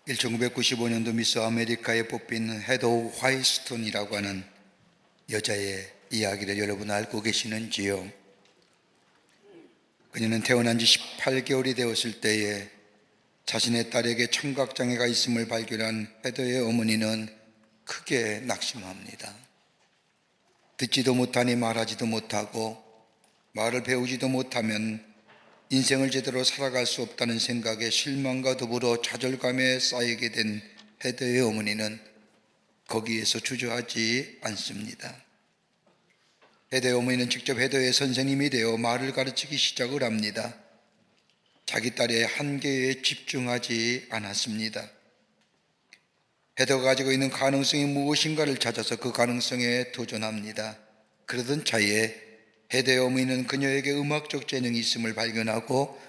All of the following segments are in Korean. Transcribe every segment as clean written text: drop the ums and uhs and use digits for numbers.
1995년도 미스 아메리카에 뽑힌 헤더 화이스톤이라고 하는 여자의 이야기를 여러분 알고 계시는지요? 그녀는 태어난 지 18개월이 되었을 때에 자신의 딸에게 청각장애가 있음을 발견한 헤더의 어머니는 크게 낙심합니다. 듣지도 못하니 말하지도 못하고 말을 배우지도 못하면 인생을 제대로 살아갈 수 없다는 생각에 실망과 더불어 좌절감에 쌓이게 된 헤더의 어머니는 거기에서 주저하지 않습니다. 헤더의 어머니는 직접 헤더의 선생님이 되어 말을 가르치기 시작을 합니다. 자기 딸의 한계에 집중하지 않았습니다. 헤더가 가지고 있는 가능성이 무엇인가를 찾아서 그 가능성에 도전합니다. 그러던 차에 헤더의 어머니는 그녀에게 음악적 재능이 있음을 발견하고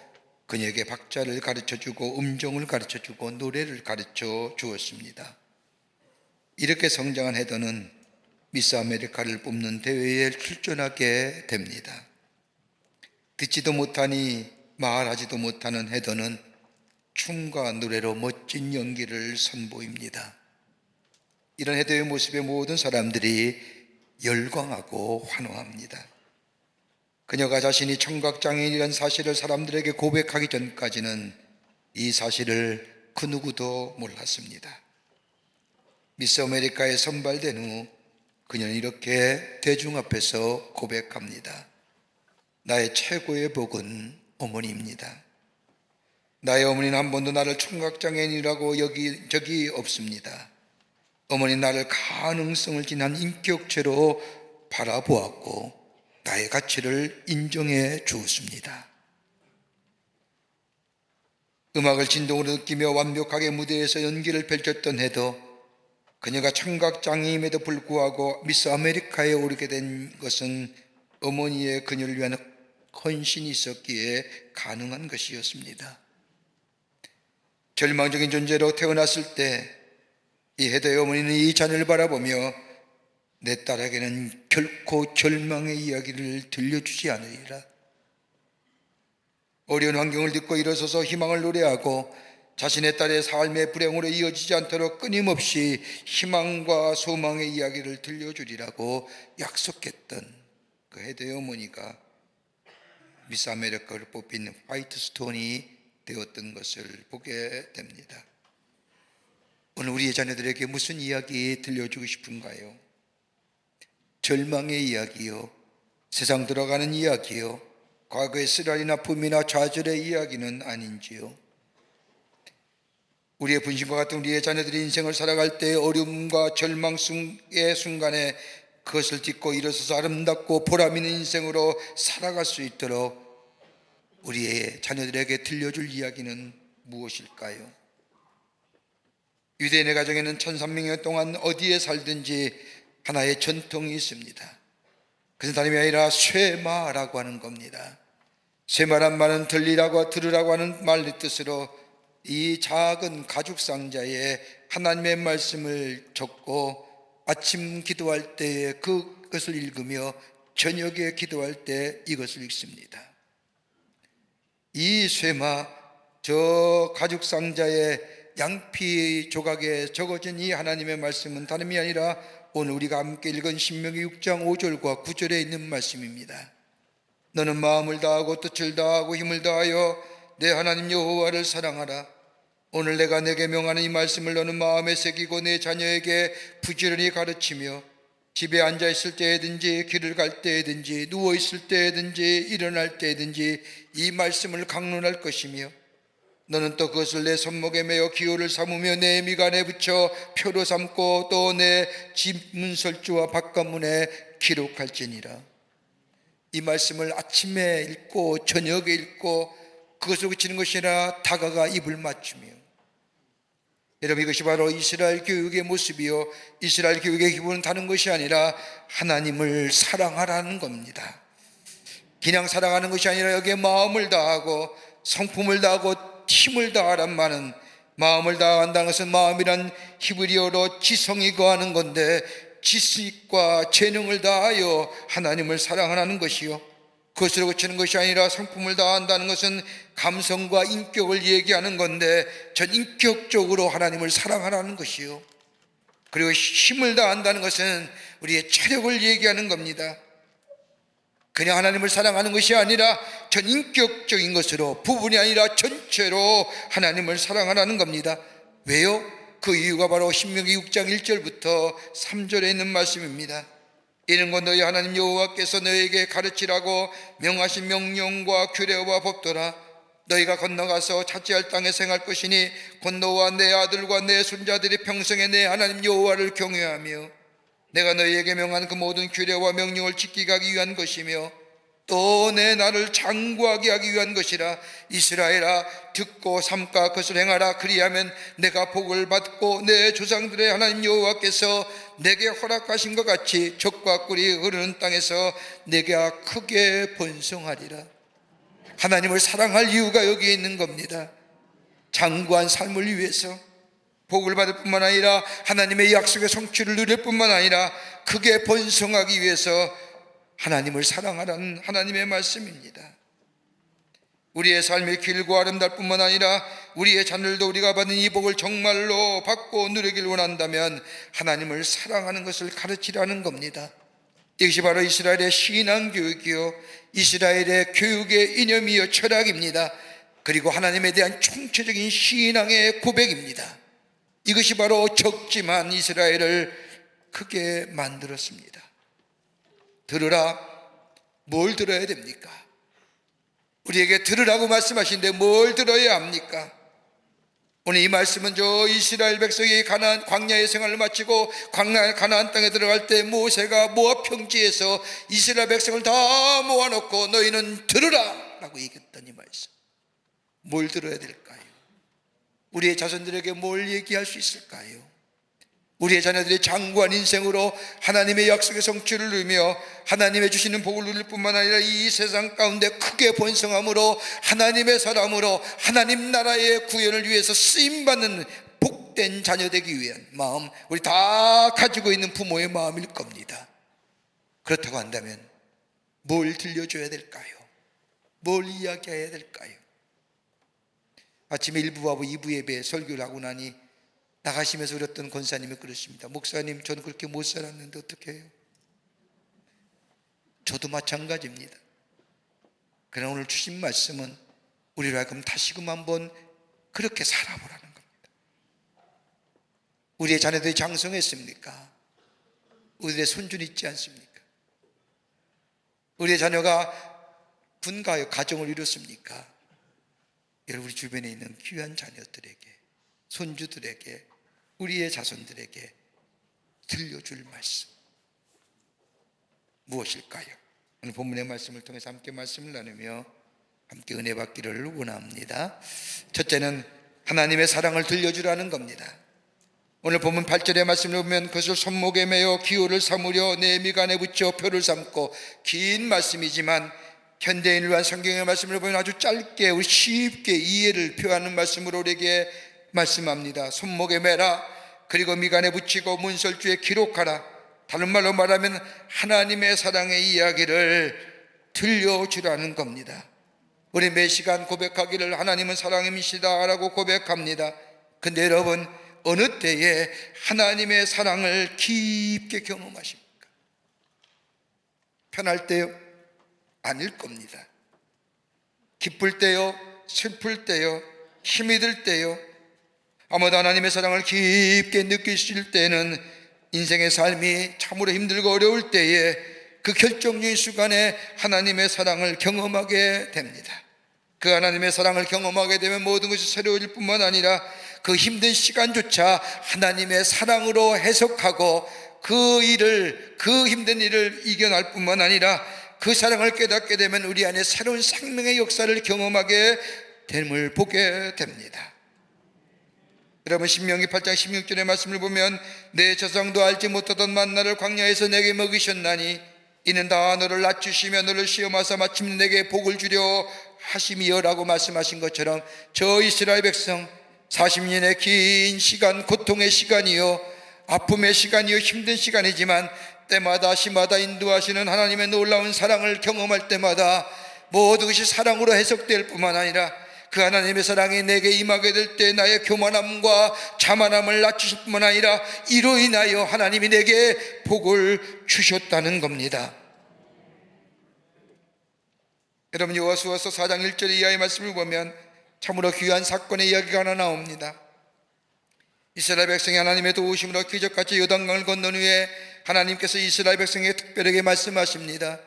그녀에게 박자를 가르쳐주고 음정을 가르쳐주고 노래를 가르쳐 주었습니다. 이렇게 성장한 헤더는 미스 아메리카를 뽑는 대회에 출전하게 됩니다. 듣지도 못하니 말하지도 못하는 헤더는 춤과 노래로 멋진 연기를 선보입니다. 이런 헤더의 모습에 모든 사람들이 열광하고 환호합니다. 그녀가 자신이 청각장애인이라는 사실을 사람들에게 고백하기 전까지는 이 사실을 그 누구도 몰랐습니다. 미스 아메리카에 선발된 후 그녀는 이렇게 대중 앞에서 고백합니다. 나의 최고의 복은 어머니입니다. 나의 어머니는 한 번도 나를 청각장애인이라고 여긴 적이 없습니다. 어머니는 나를 가능성을 지닌 인격체로 바라보았고 나의 가치를 인정해 주었습니다. 음악을 진동으로 느끼며 완벽하게 무대에서 연기를 펼쳤던 헤더, 그녀가 청각장애임에도 불구하고 미스 아메리카에 오르게 된 것은 어머니의 그녀를 위한 헌신이 있었기에 가능한 것이었습니다. 절망적인 존재로 태어났을 때 이 헤더의 어머니는 이 자녀를 바라보며 내 딸에게는 결코 절망의 이야기를 들려주지 않으리라. 어려운 환경을 딛고 일어서서 희망을 노래하고 자신의 딸의 삶의 불행으로 이어지지 않도록 끊임없이 희망과 소망의 이야기를 들려주리라고 약속했던 그 헤더의 어머니가 미스 아메리카를 뽑힌 화이트스톤이 되었던 것을 보게 됩니다. 오늘 우리의 자녀들에게 무슨 이야기 들려주고 싶은가요? 절망의 이야기요, 세상 돌아가는 이야기요, 과거의 쓰라린 아픔이나 좌절의 이야기는 아닌지요? 우리의 분신과 같은 우리의 자녀들이 인생을 살아갈 때의 어려움과 절망의 순간에 그것을 딛고 일어서서 아름답고 보람 있는 인생으로 살아갈 수 있도록 우리의 자녀들에게 들려줄 이야기는 무엇일까요? 유대인의 가정에는 1300년 동안 어디에 살든지 하나의 전통이 있습니다. 그것은 다름이 아니라 쇠마라고 하는 겁니다. 쇠마란 말은 들으라고 하는 말의 뜻으로 이 작은 가죽 상자에 하나님의 말씀을 적고 아침 기도할 때에 그것을 읽으며 저녁에 기도할 때 이것을 읽습니다. 이 쇠마, 저 가죽 상자에 양피 조각에 적어진 이 하나님의 말씀은 다름이 아니라 오늘 우리가 함께 읽은 신명기 6장 5절과 9절에 있는 말씀입니다. 너는 마음을 다하고 뜻을 다하고 힘을 다하여 내 하나님 여호와를 사랑하라. 오늘 내가 내게 명하는 이 말씀을 너는 마음에 새기고 내 자녀에게 부지런히 가르치며 집에 앉아 있을 때든지 길을 갈 때든지 누워 있을 때든지 일어날 때든지 이 말씀을 강론할 것이며 너는 또 그것을 내 손목에 매어 기호를 삼으며 내 미간에 붙여 표로 삼고 또 내 집 문설주와 바깥문에 기록할지니라. 이 말씀을 아침에 읽고 저녁에 읽고 그것을 그치는 것이 아니라 다가가 입을 맞추며, 여러분, 이것이 바로 이스라엘 교육의 모습이요, 이스라엘 교육의 기본은 다른 것이 아니라 하나님을 사랑하라는 겁니다. 그냥 사랑하는 것이 아니라 여기에 마음을 다하고 성품을 다하고 힘을 다하란 말은, 마음을 다한다는 것은 마음이란 히브리어로 지성이 거하는 건데 지식과 재능을 다하여 하나님을 사랑하라는 것이요, 그것으로 그치는 것이 아니라 성품을 다한다는 것은 감성과 인격을 얘기하는 건데 전 인격적으로 하나님을 사랑하라는 것이요, 그리고 힘을 다한다는 것은 우리의 체력을 얘기하는 겁니다. 그냥 하나님을 사랑하는 것이 아니라 전 인격적인 것으로, 부분이 아니라 전체로 하나님을 사랑하라는 겁니다. 왜요? 그 이유가 바로 신명기 6장 1절부터 3절에 있는 말씀입니다. 이는 곧 너희 하나님 여호와께서 너희에게 가르치라고 명하신 명령과 규례와 법도라. 너희가 건너가서 차지할 땅에 생할 것이니 곧 너와 내 아들과 내 손자들이 평생에 내 하나님 여호와를 경외하며 내가 너희에게 명한 그 모든 규례와 명령을 지키게 하기 위한 것이며 또 내 나를 장구하게 하기 위한 것이라. 이스라엘아, 듣고 삼가 그것을 행하라. 그리하면 내가 복을 받고 내 조상들의 하나님 여호와께서 내게 허락하신 것 같이 젖과 꿀이 흐르는 땅에서 내가 크게 번성하리라. 하나님을 사랑할 이유가 여기에 있는 겁니다. 장구한 삶을 위해서, 복을 받을 뿐만 아니라 하나님의 약속의 성취를 누릴 뿐만 아니라 크게 번성하기 위해서 하나님을 사랑하라는 하나님의 말씀입니다. 우리의 삶이 길고 아름다울 뿐만 아니라 우리의 자녀들도 우리가 받은 이 복을 정말로 받고 누리길 원한다면 하나님을 사랑하는 것을 가르치라는 겁니다. 이것이 바로 이스라엘의 신앙교육이요, 이스라엘의 교육의 이념이요 철학입니다. 그리고 하나님에 대한 총체적인 신앙의 고백입니다. 이것이 바로 적지만 이스라엘을 크게 만들었습니다. 들으라. 뭘 들어야 됩니까? 우리에게 들으라고 말씀하시는데 뭘 들어야 합니까? 오늘 이 말씀은 저 이스라엘 백성이 가나안 광야의 생활을 마치고 가나안 땅에 들어갈 때 모세가 모압 평지에서 이스라엘 백성을 다 모아놓고 너희는 들으라 라고 얘기했던 이 말씀. 뭘 들어야 될까요? 우리의 자손들에게 뭘 얘기할 수 있을까요? 우리의 자녀들이 장구한 인생으로 하나님의 약속의 성취를 누리며 하나님의 주시는 복을 누릴 뿐만 아니라 이 세상 가운데 크게 번성함으로 하나님의 사람으로 하나님 나라의 구현을 위해서 쓰임받는 복된 자녀 되기 위한 마음, 우리 다 가지고 있는 부모의 마음일 겁니다. 그렇다고 한다면 뭘 들려줘야 될까요? 뭘 이야기해야 될까요? 아침에 1부하고 2부 예배 설교를 하고 나니 나가시면서 그랬던 권사님이 그러십니다. 목사님, 저는 그렇게 못 살았는데 어떻게 해요? 저도 마찬가지입니다. 그러나 오늘 주신 말씀은 우리로 하여금 다시금 한번 그렇게 살아보라는 겁니다. 우리의 자녀들이 장성했습니까? 우리의 손주 있지 않습니까? 우리의 자녀가 군가요 가정을 이뤘습니까? 여러분, 우리 주변에 있는 귀한 자녀들에게, 손주들에게, 우리의 자손들에게 들려줄 말씀 무엇일까요? 오늘 본문의 말씀을 통해서 함께 말씀을 나누며 함께 은혜 받기를 원합니다. 첫째는 하나님의 사랑을 들려주라는 겁니다. 오늘 본문 8절의 말씀을 보면 그것을 손목에 매어 기호를 삼으려 내 미간에 붙여 표를 삼고, 긴 말씀이지만 현대인을 위한 성경의 말씀을 보면 아주 짧게 우리 쉽게 이해를 표하는 말씀으로 우리에게 말씀합니다. 손목에 매라, 그리고 미간에 붙이고 문설주에 기록하라. 다른 말로 말하면 하나님의 사랑의 이야기를 들려주라는 겁니다. 우리 매 시간 고백하기를 하나님은 사랑이시다 라고 고백합니다. 근데 여러분, 어느 때에 하나님의 사랑을 깊게 경험하십니까? 편할 때요? 아닐 겁니다. 기쁠 때요? 슬플 때요? 힘이 들 때요? 아마도 하나님의 사랑을 깊게 느끼실 때는 인생의 삶이 참으로 힘들고 어려울 때에 그 결정적인 순간에 하나님의 사랑을 경험하게 됩니다. 그 하나님의 사랑을 경험하게 되면 모든 것이 새로워질 뿐만 아니라 그 힘든 시간조차 하나님의 사랑으로 해석하고 그 힘든 일을 이겨낼 뿐만 아니라 그 사랑을 깨닫게 되면 우리 안에 새로운 생명의 역사를 경험하게 됨을 보게 됩니다. 여러분, 신명기 8장 16절의 말씀을 보면 내 조상도 알지 못하던 만나를 광야에서 내게 먹이셨나니 이는 다 너를 낮추시며 너를 시험하사 마침내 내게 복을 주려 하심이여 라고 말씀하신 것처럼 저 이스라엘 백성 40년의 긴 시간, 고통의 시간이요, 아픔의 시간이요, 힘든 시간이지만 때마다 시마다 인도하시는 하나님의 놀라운 사랑을 경험할 때마다 모든 것이 사랑으로 해석될 뿐만 아니라 그 하나님의 사랑이 내게 임하게 될 때 나의 교만함과 자만함을 낮추실 뿐만 아니라 이로 인하여 하나님이 내게 복을 주셨다는 겁니다. 여러분, 여호수아서 4장 1절 이하의 말씀을 보면 참으로 귀한 사건의 이야기가 하나 나옵니다. 이스라엘 백성이 하나님의 도우심으로 기적같이 요단강을 건넌 후에 하나님께서 이스라엘 백성에게 특별하게 말씀하십니다.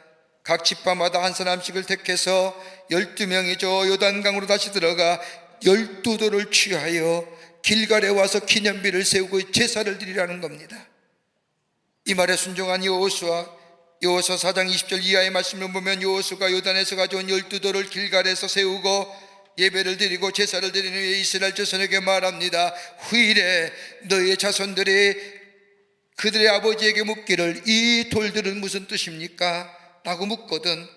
각 지파마다 한 사람씩을 택해서 12명이 저 요단강으로 다시 들어가 12돌을 취하여 길갈에 와서 기념비를 세우고 제사를 드리라는 겁니다. 이 말에 순종한 여호수아 4장 20절 이하의 말씀을 보면 여호수아가 요단에서 가져온 12돌을 길갈에서 세우고 예배를 드리고 제사를 드리는 후에 이스라엘 자손에게 말합니다. 후일에 너희의 자손들이 그들의 아버지에게 묻기를 이 돌들은 무슨 뜻입니까? 라고 묻거든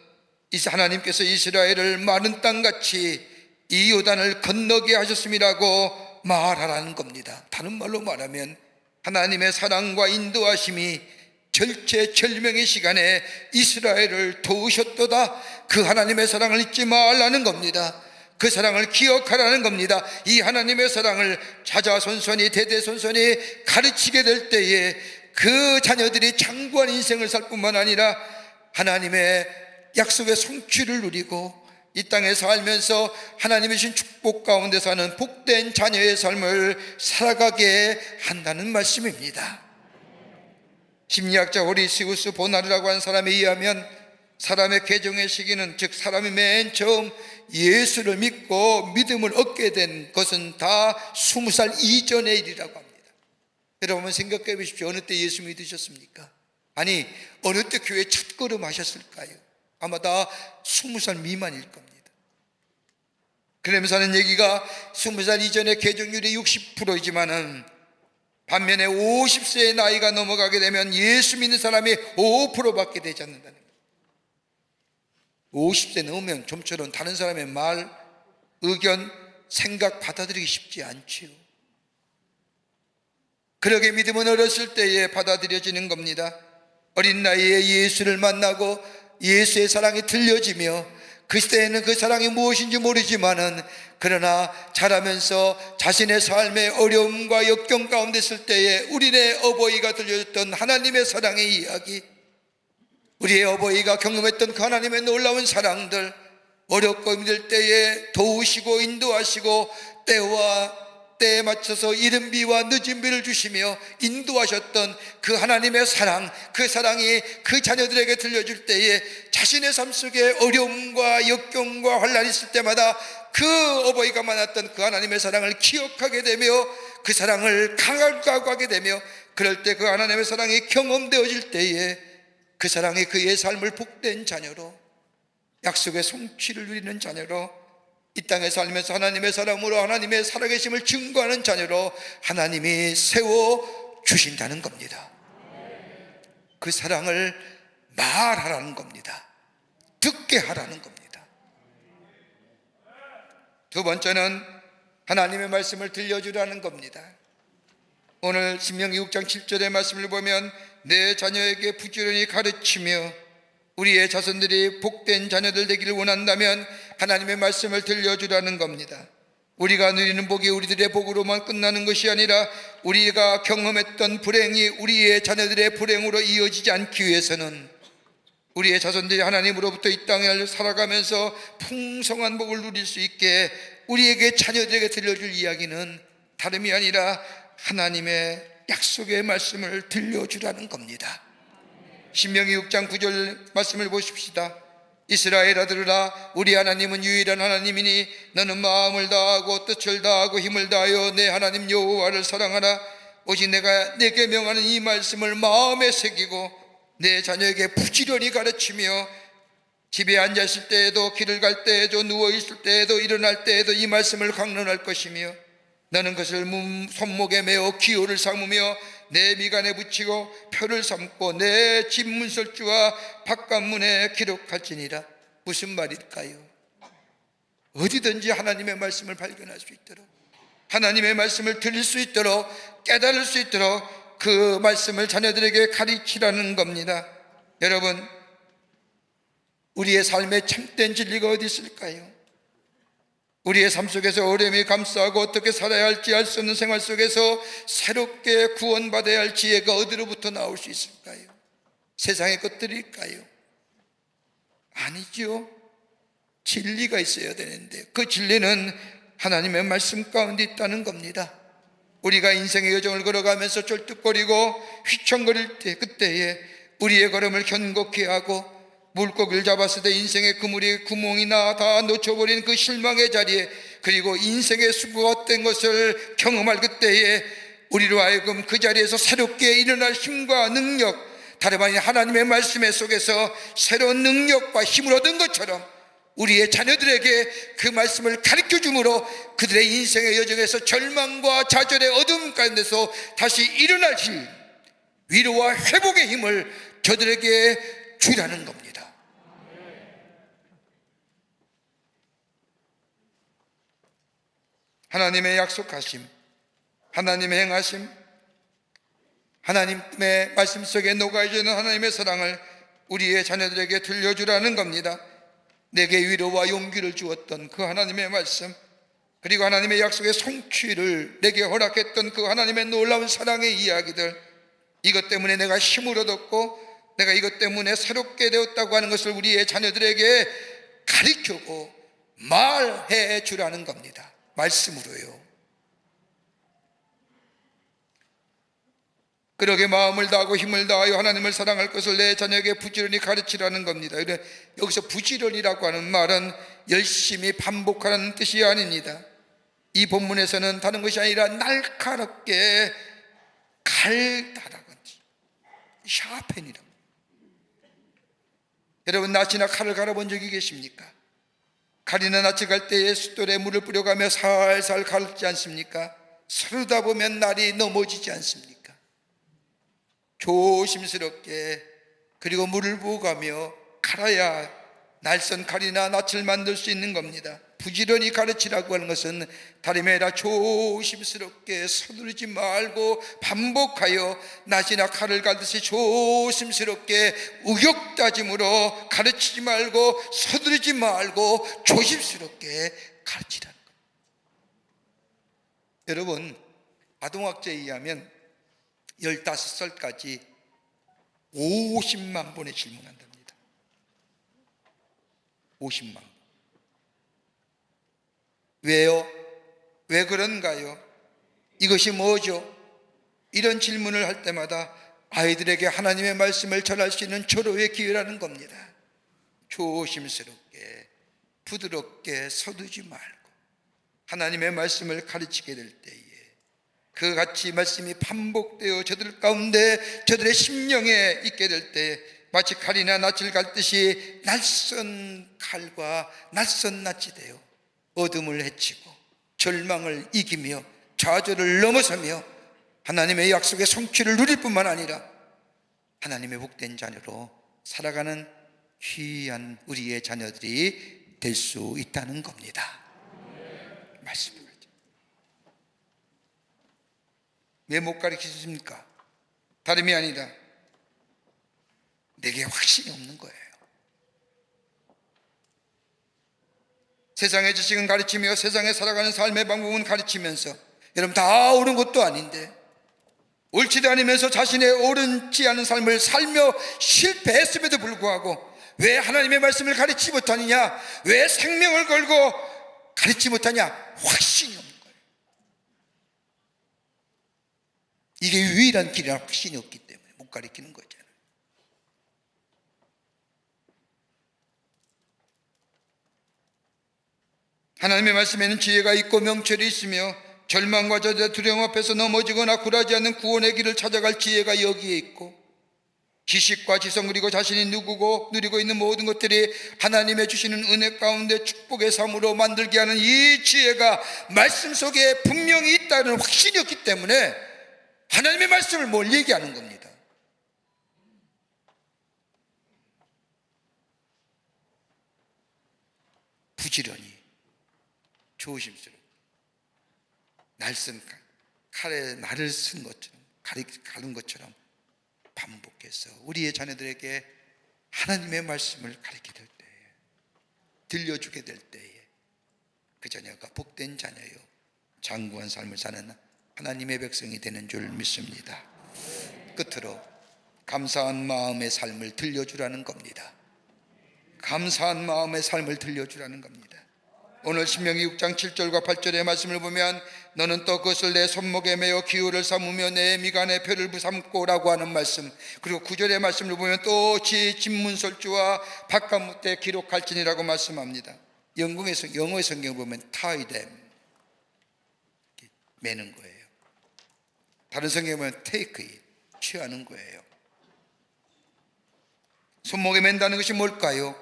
하나님께서 이스라엘을 마른 땅같이 이 요단을 건너게 하셨음이라고 말하라는 겁니다. 다른 말로 말하면 하나님의 사랑과 인도하심이 절체절명의 시간에 이스라엘을 도우셨도다. 그 하나님의 사랑을 잊지 말라는 겁니다. 그 사랑을 기억하라는 겁니다. 이 하나님의 사랑을 자자손손이 대대손손이 가르치게 될 때에 그 자녀들이 장구한 인생을 살 뿐만 아니라 하나님의 약속의 성취를 누리고 이 땅에 살면서 하나님의 주신 축복 가운데 사는 복된 자녀의 삶을 살아가게 한다는 말씀입니다. 심리학자 호리시우스 보나르라고 하는 사람에 의하면 사람의 개종의 시기는, 즉 사람이 맨 처음 예수를 믿고 믿음을 얻게 된 것은 다 20살 이전의 일이라고 합니다. 여러분 생각해 보십시오. 어느 때 예수 믿으셨습니까? 아니, 어느 때 교회 첫걸음 하셨을까요? 아마 다 20살 미만일 겁니다. 그러면서 하는 얘기가 20살 이전의 개종률이 60%이지만은 반면에 50세의 나이가 넘어가게 되면 예수 믿는 사람이 5%밖에 되지 않는다는 거예요. 50세 넘으면 좀처럼 다른 사람의 말, 의견, 생각 받아들이기 쉽지 않지요. 그러게 믿음은 어렸을 때에 받아들여지는 겁니다. 어린 나이에 예수를 만나고 예수의 사랑이 들려지며 그 시대에는 그 사랑이 무엇인지 모르지만은 그러나 자라면서 자신의 삶의 어려움과 역경 가운데 있을 때에 우리네 어버이가 들려줬던 하나님의 사랑의 이야기, 우리의 어버이가 경험했던 그 하나님의 놀라운 사랑들, 어렵고 힘들 때에 도우시고 인도하시고 때에 맞춰서 이른 비와 늦은 비를 주시며 인도하셨던 그 하나님의 사랑, 그 사랑이 그 자녀들에게 들려줄 때에 자신의 삶 속에 어려움과 역경과 환난이 있을 때마다 그 어버이가 만났던 그 하나님의 사랑을 기억하게 되며 그 사랑을 강하게 되며 그럴 때 그 하나님의 사랑이 경험되어질 때에 그 사랑이 그의 삶을 복된 자녀로, 약속의 성취를 누리는 자녀로, 이 땅에 살면서 하나님의 사랑으로 하나님의 살아계심을 증거하는 자녀로 하나님이 세워주신다는 겁니다. 그 사랑을 말하라는 겁니다. 듣게 하라는 겁니다. 두 번째는 하나님의 말씀을 들려주라는 겁니다. 오늘 신명기 6장 7절의 말씀을 보면 내 자녀에게 부지런히 가르치며 우리의 자손들이 복된 자녀들 되기를 원한다면 하나님의 말씀을 들려주라는 겁니다. 우리가 누리는 복이 우리들의 복으로만 끝나는 것이 아니라 우리가 경험했던 불행이 우리의 자녀들의 불행으로 이어지지 않기 위해서는 우리의 자손들이 하나님으로부터 이 땅을 살아가면서 풍성한 복을 누릴 수 있게 우리에게 자녀들에게 들려줄 이야기는 다름이 아니라 하나님의 약속의 말씀을 들려주라는 겁니다. 신명기 6장 9절 말씀을 보십시다. 이스라엘아 들으라. 우리 하나님은 유일한 하나님이니 너는 마음을 다하고 뜻을 다하고 힘을 다하여 내 하나님 여호와를 사랑하라. 오직 내가 내게 명하는 이 말씀을 마음에 새기고 내 자녀에게 부지런히 가르치며 집에 앉았을 때에도 길을 갈 때에도 누워있을 때에도 일어날 때에도 이 말씀을 강론할 것이며 너는 그것을 손목에 메어 기호를 삼으며 내 미간에 붙이고 표를 삼고 내 집 문설주와 바깥문에 기록할지니라. 무슨 말일까요? 어디든지 하나님의 말씀을 발견할 수 있도록, 하나님의 말씀을 들을 수 있도록, 깨달을 수 있도록 그 말씀을 자녀들에게 가르치라는 겁니다. 여러분, 우리의 삶에 참된 진리가 어디 있을까요? 우리의 삶 속에서 어려움이 감싸고 어떻게 살아야 할지 알 수 없는 생활 속에서 새롭게 구원받아야 할 지혜가 어디로부터 나올 수 있을까요? 세상의 것들일까요? 아니죠. 진리가 있어야 되는데 그 진리는 하나님의 말씀 가운데 있다는 겁니다. 우리가 인생의 여정을 걸어가면서 쫄뚝거리고 휘청거릴 때, 그때에 우리의 걸음을 견고히 하고 물고기를 잡았을 때 인생의 그물이 구멍이나 다 놓쳐버린 그 실망의 자리에, 그리고 인생의 수고가 된 것을 경험할 그때에 우리로 하여금 그 자리에서 새롭게 일어날 힘과 능력, 다름 아닌 하나님의 말씀 속에서 새로운 능력과 힘을 얻은 것처럼 우리의 자녀들에게 그 말씀을 가르쳐 주므로 그들의 인생의 여정에서 절망과 좌절의 어둠 가운데서 다시 일어날 힘, 위로와 회복의 힘을 저들에게 주라는 겁니다. 하나님의 약속하심, 하나님의 행하심, 하나님의 말씀 속에 녹아있는 하나님의 사랑을 우리의 자녀들에게 들려주라는 겁니다. 내게 위로와 용기를 주었던 그 하나님의 말씀, 그리고 하나님의 약속의 성취를 내게 허락했던 그 하나님의 놀라운 사랑의 이야기들, 이것 때문에 내가 힘을 얻었고 내가 이것 때문에 새롭게 되었다고 하는 것을 우리의 자녀들에게 가르치고 말해 주라는 겁니다. 말씀으로요. 그러게 마음을 다하고 힘을 다하여 하나님을 사랑할 것을 내 자녀에게 부지런히 가르치라는 겁니다. 여기서 부지런이라고 하는 말은 열심히 반복하는 뜻이 아닙니다. 이 본문에서는 다른 것이 아니라 날카롭게 갈다라는 샤펜이라고. 여러분, 낫이나 칼을 갈아본 적이 계십니까? 칼이나 낫을 갈 때에 숫돌에 물을 뿌려가며 살살 갈지 않습니까? 서르다 보면 날이 넘어지지 않습니까? 조심스럽게, 그리고 물을 부어가며 갈아야 날선 칼이나 낫을 만들 수 있는 겁니다. 부지런히 가르치라고 하는 것은 다름이 아니라 조심스럽게 서두르지 말고 반복하여 낫이나 칼을 갈듯이 조심스럽게 우격다짐으로 가르치지 말고 서두르지 말고 조심스럽게 가르치라는 겁니다. 여러분, 아동학자에 의하면 15살까지 50만 번의 질문한답니다. 50만 번. 왜요? 왜 그런가요? 이것이 뭐죠? 이런 질문을 할 때마다 아이들에게 하나님의 말씀을 전할 수 있는 절호의 기회라는 겁니다. 조심스럽게 부드럽게 서두지 말고 하나님의 말씀을 가르치게 될 때에 그같이 말씀이 반복되어 저들 가운데 저들의 심령에 있게 될 때 마치 칼이나 낫을 갈듯이 낯선 칼과 낯선 낫이 되어 어둠을 헤치고 절망을 이기며 좌절을 넘어서며 하나님의 약속의 성취를 누릴 뿐만 아니라 하나님의 복된 자녀로 살아가는 귀한 우리의 자녀들이 될 수 있다는 겁니다. 말씀을 왜 못 가르치십니까? 다름이 아니라 내게 확신이 없는 거예요. 세상의 지식은 가르치며 세상에 살아가는 삶의 방법은 가르치면서 여러분 다 옳은 것도 아닌데 옳지도 않으면서 자신의 옳지 않은 삶을 살며 실패했음에도 불구하고 왜 하나님의 말씀을 가르치지 못하느냐, 왜 생명을 걸고 가르치지 못하냐, 확신이 없는 거예요. 이게 유일한 길이라 확신이 없기 때문에 못 가르치는 거잖아요. 하나님의 말씀에는 지혜가 있고 명철이 있으며 절망과 저주의 두려움 앞에서 넘어지거나 굴하지 않는 구원의 길을 찾아갈 지혜가 여기에 있고 지식과 지성 그리고 자신이 누리고 있는 모든 것들이 하나님의 주시는 은혜 가운데 축복의 삶으로 만들게 하는 이 지혜가 말씀 속에 분명히 있다는 확신이 없기 때문에 하나님의 말씀을 뭘 얘기하는 겁니다. 부지런히 조심스럽게 날선 칼에 날을 쓴 것처럼 가른 것처럼 반복해서 우리의 자녀들에게 하나님의 말씀을 가르치게 될 때에, 들려주게 될 때에 그 자녀가 복된 자녀요, 장구한 삶을 사는 하나님의 백성이 되는 줄 믿습니다. 끝으로 감사한 마음의 삶을 들려주라는 겁니다. 감사한 마음의 삶을 들려주라는 겁니다. 오늘 신명기 6장 7절과 8절의 말씀을 보면 너는 또 그것을 내 손목에 매어 기호를 삼으며 내 미간에 표를 부삼고라고 하는 말씀, 그리고 9절의 말씀을 보면 또 진문설주와 바깥문에 기록할지니라고 말씀합니다. 영어의 성경을 보면 tie them, 매는 거예요. 다른 성경에 보면 take it, 취하는 거예요. 손목에 맨다는 것이 뭘까요?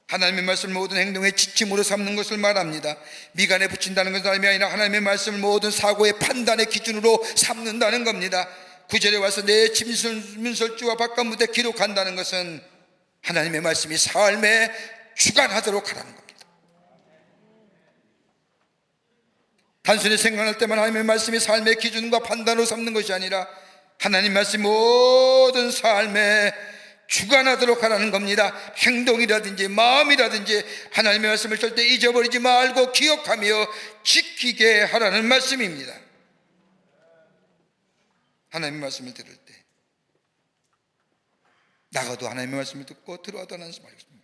하나님의 말씀을 모든 행동의 지침으로 삼는 것을 말합니다. 미간에 붙인다는 것은 아니라 하나님의 말씀을 모든 사고의 판단의 기준으로 삼는다는 겁니다. 9절에 와서 내 진문설주와 바깥문에 기록한다는 것은 하나님의 말씀이 삶에 주관하도록 하라는 겁니다. 단순히 생각할 때만 하나님의 말씀이 삶의 기준과 판단으로 삼는 것이 아니라 하나님 말씀이 모든 삶에 주관하도록 하라는 겁니다. 행동이라든지 마음이라든지 하나님의 말씀을 절대 잊어버리지 말고 기억하며 지키게 하라는 말씀입니다. 하나님의 말씀을 들을 때 나가도 하나님의 말씀을 듣고 들어와도 하나님의 말씀을 듣고.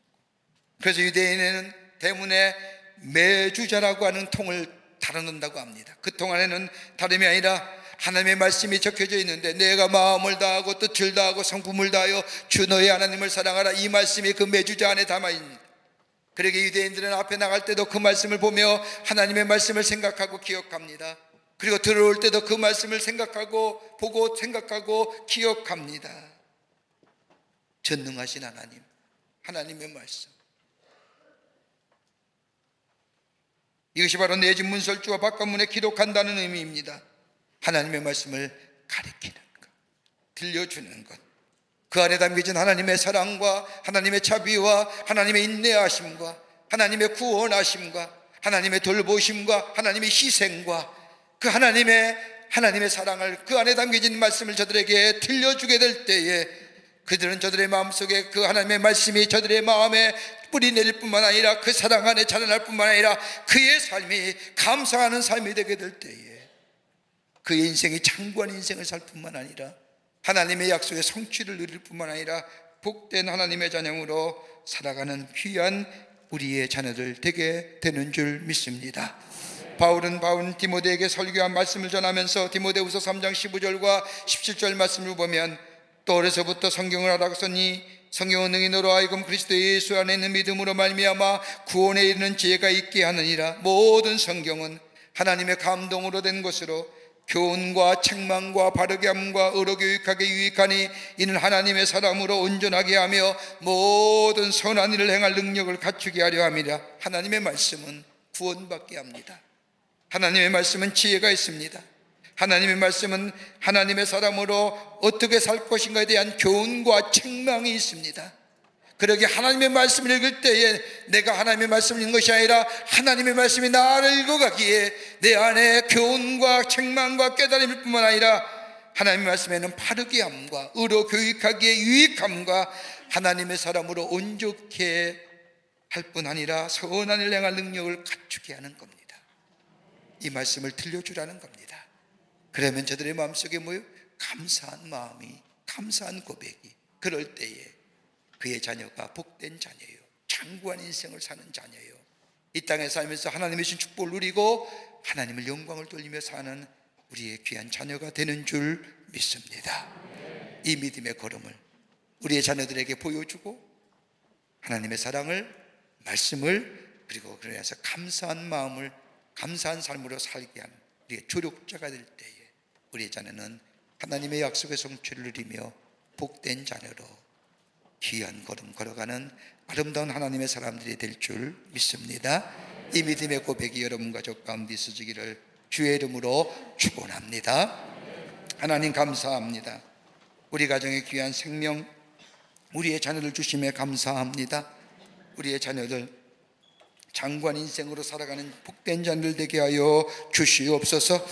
그래서 유대인에는 대문에 매주자라고 하는 통을 달아놓는다고 합니다. 그 통 안에는 다름이 아니라 하나님의 말씀이 적혀져 있는데, 내가 마음을 다하고 뜻을 다하고 성품을 다하여 주 너의 하나님을 사랑하라, 이 말씀이 그 매주자 안에 담아있습니다. 그러게 유대인들은 앞에 나갈 때도 그 말씀을 보며 하나님의 말씀을 생각하고 기억합니다. 그리고 들어올 때도 그 말씀을 생각하고 보고 생각하고 기억합니다. 전능하신 하나님, 하나님의 말씀, 이것이 바로 내 집 문설주와 바깥문에 기록한다는 의미입니다. 하나님의 말씀을 가르치는 것, 들려주는 것, 그 안에 담겨진 하나님의 사랑과 하나님의 자비와 하나님의 인내하심과 하나님의 구원하심과 하나님의 돌보심과 하나님의 희생과 그 하나님의 사랑을, 그 안에 담겨진 말씀을 저들에게 들려주게 될 때에 그들은 저들의 마음속에 그 하나님의 말씀이 저들의 마음에 뿌리 내릴 뿐만 아니라 그 사랑 안에 자라날 뿐만 아니라 그의 삶이 감사하는 삶이 되게 될 때에 그의 인생이 장구한 인생을 살 뿐만 아니라 하나님의 약속의 성취를 누릴 뿐만 아니라 복된 하나님의 자녀로 살아가는 귀한 우리의 자녀들 되게 되는 줄 믿습니다. 바울은 디모데에게 설교한 말씀을 전하면서 디모데후서 3장 15절과 17절 말씀을 보면, 또 어려서부터 성경을 알아갔으니 성경은 능히 너로 하여금 그리스도 예수 안에 있는 믿음으로 말미암아 구원에 이르는 지혜가 있게 하느니라. 모든 성경은 하나님의 감동으로 된 것으로 교훈과 책망과 바르게 함과 의로 교육하게 유익하니 이는 하나님의 사람으로 온전하게 하며 모든 선한 일을 행할 능력을 갖추게 하려 함이라. 하나님의 말씀은 구원받게 합니다. 하나님의 말씀은 지혜가 있습니다. 하나님의 말씀은 하나님의 사람으로 어떻게 살 것인가에 대한 교훈과 책망이 있습니다. 그러기에 하나님의 말씀을 읽을 때에 내가 하나님의 말씀을 읽는 것이 아니라 하나님의 말씀이 나를 읽어가기에 내 안에 교훈과 책망과 깨달음일 뿐만 아니라 하나님의 말씀에는 바르게 함과 의로 교육하기에 유익함과 하나님의 사람으로 온전케 할 뿐 아니라 선한 일을 행할 능력을 갖추게 하는 겁니다. 이 말씀을 들려주라는 겁니다. 그러면 저들의 마음속에 감사한 마음이, 감사한 고백이, 그럴 때에 그의 자녀가 복된 자녀예요. 장구한 인생을 사는 자녀예요. 이 땅에 살면서 하나님의 주신 축복을 누리고 하나님을 영광을 돌리며 사는 우리의 귀한 자녀가 되는 줄 믿습니다. 이 믿음의 걸음을 우리의 자녀들에게 보여주고 하나님의 사랑을, 말씀을, 그리고 그래서 감사한 마음을, 감사한 삶으로 살게 하는 우리의 조력자가 될 때에 우리의 자녀는 하나님의 약속의 성취를 누리며 복된 자녀로 귀한 걸음 걸어가는 아름다운 하나님의 사람들이 될 줄 믿습니다. 이 믿음의 고백이 여러분 가족 가운데 있어지기를 주의 이름으로 축원합니다. 하나님 감사합니다. 우리 가정의 귀한 생명, 우리의 자녀들 주심에 감사합니다. 우리의 자녀들 장구한 인생으로 살아가는 복된 자녀들 되게 하여 주시옵소서.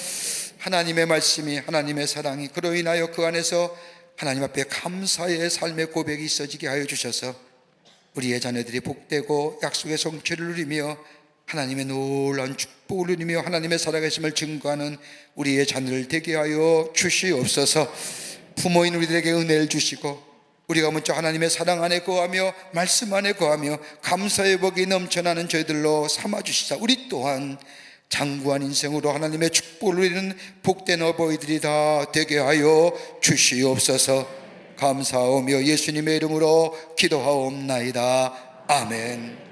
하나님의 말씀이, 하나님의 사랑이, 그로 인하여 그 안에서 하나님 앞에 감사의 삶의 고백이 있어지게 하여 주셔서 우리의 자녀들이 복되고 약속의 성취를 누리며 하나님의 놀라운 축복을 누리며 하나님의 살아계심을 증거하는 우리의 자녀를 되게 하여 주시옵소서. 부모인 우리들에게 은혜를 주시고 우리가 먼저 하나님의 사랑 안에 거하며 말씀 안에 거하며 감사의 복이 넘쳐나는 저희들로 삼아주시사 우리 또한 장구한 인생으로 하나님의 축복을 누리는 복된 어버이들이 다 되게 하여 주시옵소서. 감사하며 예수님의 이름으로 기도하옵나이다. 아멘.